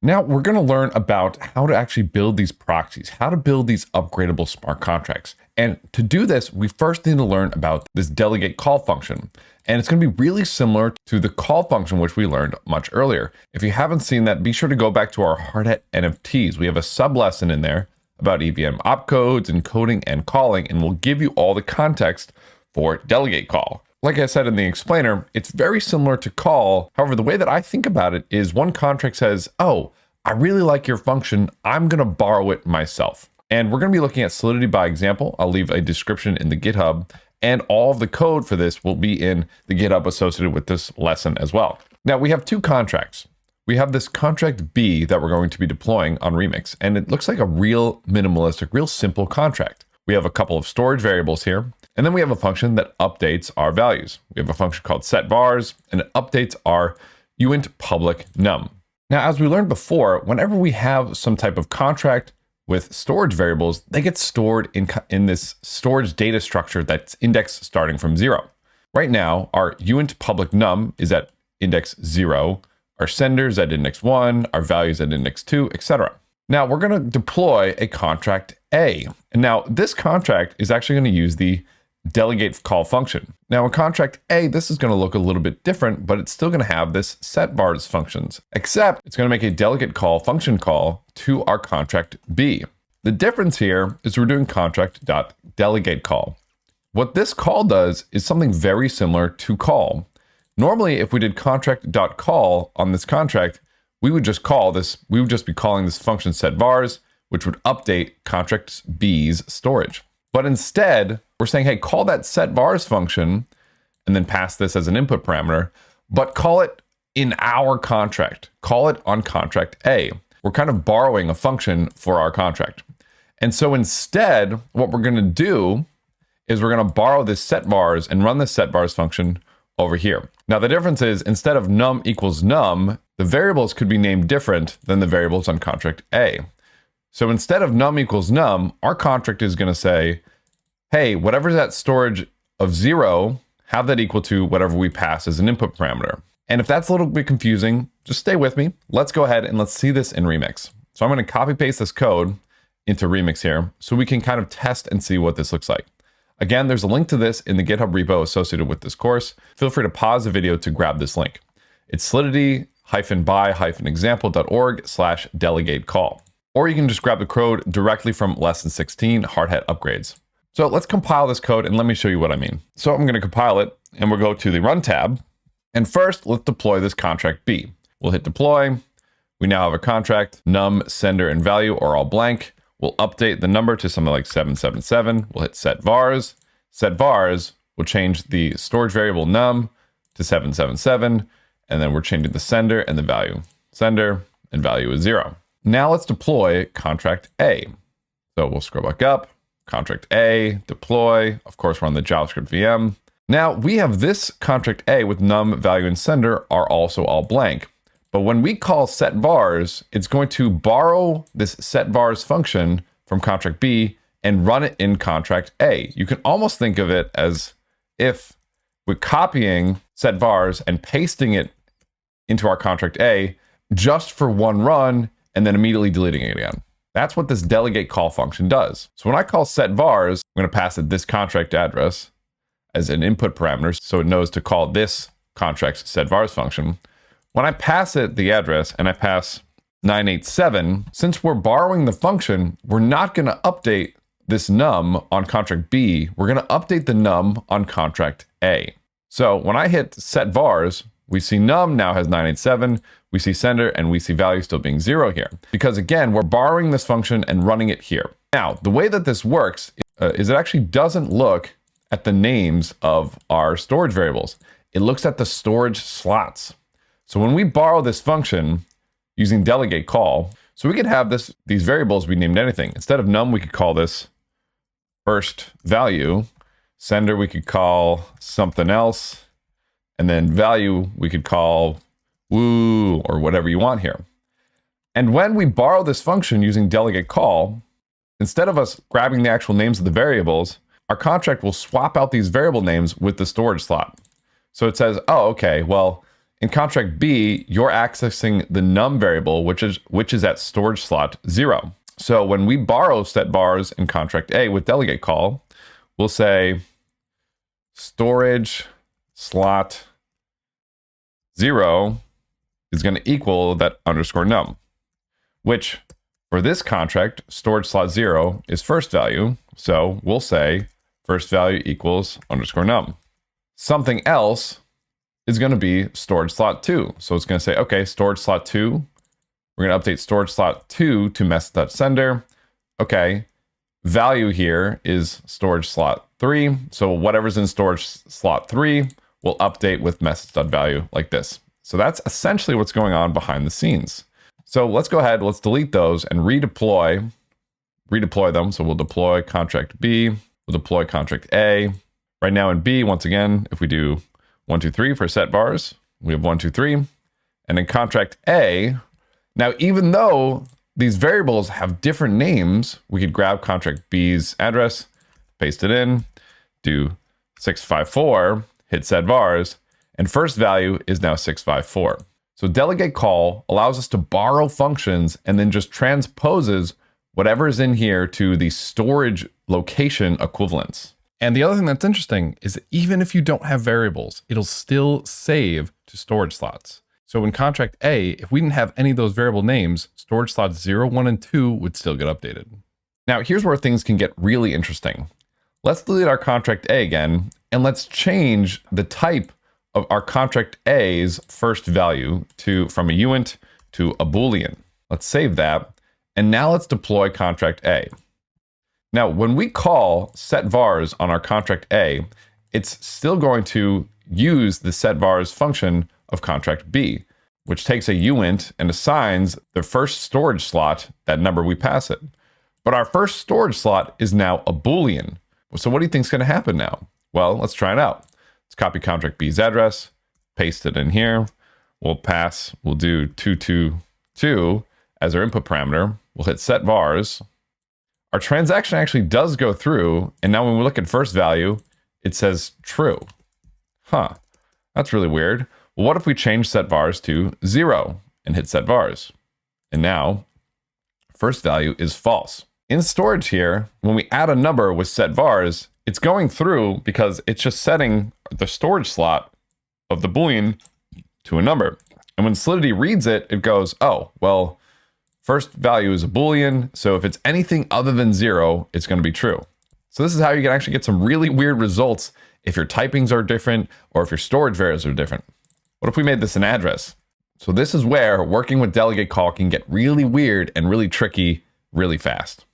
Now we're going to learn about how to actually build these proxies, how to build these upgradable smart contracts. And to do this, we first need to learn about this delegate call function. And it's going to be really similar to the call function, which we learned much earlier. If you haven't seen that, be sure to go back to our hard hat NFTs. We have a sub lesson in there about EVM opcodes, encoding, and calling, and we'll give you all the context for delegate call. Like I said in the explainer, it's very similar to call. However, the way that I think about it is one contract says, oh, I really like your function. I'm going to borrow it myself. And we're going to be looking at Solidity by example. I'll leave a description in the GitHub, and all of the code for this will be in the GitHub associated with this lesson as well. Now, we have two contracts. We have this contract B that we're going to be deploying on Remix, and it looks like a real minimalistic, real simple contract. We have a couple of storage variables here, and then we have a function that updates our values. We have a function called setVars, and it updates our uint public num. Now, as we learned before, whenever we have some type of contract with storage variables, they get stored in this storage data structure that's indexed starting from 0. Right now, our uint public num is at index 0, our senders at index 1, our values at index 2, etc. Now, we're going to deploy a contract A. And now, this contract is actually going to use the delegate call function. Now in contract A, this is going to look a little bit different, but it's still going to have this setVars functions, except it's going to make a delegate call function call to our contract B. The difference here is we're doing contract.delegatecall. What this call does is something very similar to call. Normally, if we did contract.call on this contract, we would just call this, we would just be calling this function setVars, which would update contract B's storage. But instead, we're saying, hey, call that setVars function and then pass this as an input parameter, but call it in our contract. Call it on contract A. We're kind of borrowing a function for our contract. And so instead, what we're going to do is we're going to borrow this setVars and run this setVars function over here. Now, the difference is instead of num equals num, the variables could be named different than the variables on contract A. So instead of num equals num, our contract is going to say, hey, whatever's at storage of 0, have that equal to whatever we pass as an input parameter. And if that's a little bit confusing, just stay with me. Let's go ahead and let's see this in Remix. So I'm going to copy paste this code into Remix here so we can kind of test and see what this looks like. Again, there's a link to this in the GitHub repo associated with this course. Feel free to pause the video to grab this link. It's solidity-by-example.org/delegatecall. Or you can just grab the code directly from lesson 16, hard hat upgrades. So let's compile this code and let me show you what I mean. So I'm going to compile it and we'll go to the run tab. And first, let's deploy this contract B. We'll hit deploy. We now have a contract. Num, sender, and value are all blank. We'll update the number to something like 777. We'll hit setVars. SetVars will change the storage variable num to 777. And then we're changing the sender and the value. Sender and value is 0. Now let's deploy contract A. So we'll scroll back up, contract A, deploy. Of course, we're on the JavaScript VM. Now we have this contract A with num, value, and sender are also all blank. But when we call setVars, it's going to borrow this setVars function from contract B and run it in contract A. You can almost think of it as if we're copying setVars and pasting it into our contract A just for one run and then immediately deleting it again. That's what this delegate call function does. So when I call setVars, I'm going to pass it this contract address as an input parameter so it knows to call this contract's setVars function. When I pass it the address and I pass 987, since we're borrowing the function, we're not going to update this num on contract B. We're going to update the num on contract A. So when I hit setVars, we see num now has 987, we see sender, and we see value still being 0 here. Because again, we're borrowing this function and running it here. Now, the way that this works is it actually doesn't look at the names of our storage variables. It looks at the storage slots. So when we borrow this function using delegate call, so we could have these variables be named anything. Instead of num, we could call this first value. Sender, we could call something else. And then value, we could call woo or whatever you want here. And when we borrow this function using delegate call, instead of us grabbing the actual names of the variables, our contract will swap out these variable names with the storage slot. So it says, oh, okay, well, In contract B, you're accessing the num variable, which is at storage slot 0. So when we borrow set vars in contract A with delegate call, we'll say storage slot 0 is going to equal that underscore num, which for this contract, storage slot 0 is first value. So we'll say first value equals underscore num. Something else is going to be storage slot 2. So it's going to say, okay, storage slot 2. We're going to update storage slot 2 to message.sender. Okay, value here is storage slot 3. So whatever's in storage slot 3 will update with message.value like this. So that's essentially what's going on behind the scenes. So let's go ahead, let's delete those and redeploy them. So we'll deploy contract B, we'll deploy contract A. Right now in B, once again, if we do 1, 2, 3 for set vars, we have 1, 2, 3. And in contract A, now even though these variables have different names, we could grab contract B's address, paste it in, do 654, hit set vars, and first value is now 654. So delegate call allows us to borrow functions and then just transposes whatever is in here to the storage location equivalents. And the other thing that's interesting is that even if you don't have variables, it'll still save to storage slots. So in contract A, if we didn't have any of those variable names, storage slots 0, 1, and 2 would still get updated. Now here's where things can get really interesting. Let's delete our contract A again, and let's change the type of our contract A's first value from a uint to a Boolean. Let's save that. And now let's deploy contract A. Now, when we call set vars on our contract A, it's still going to use the set vars function of contract B, which takes a uint and assigns the first storage slot, that number we pass it. But our first storage slot is now a Boolean. So what do you think is going to happen now? Well, let's try it out. Let's copy contract B's address, paste it in here. We'll do 222 as our input parameter. We'll hit set vars. Our transaction actually does go through. And now when we look at first value, it says true. Huh, that's really weird. Well, what if we change set vars to 0 and hit set vars? And now first value is false. In storage here, when we add a number with set vars, it's going through because it's just setting the storage slot of the Boolean to a number. And when Solidity reads it, it goes, oh, well, first value is a Boolean. So if it's anything other than 0, it's going to be true. So this is how you can actually get some really weird results if your typings are different or if your storage variables are different. What if we made this an address? So this is where working with delegate call can get really weird and really tricky really fast.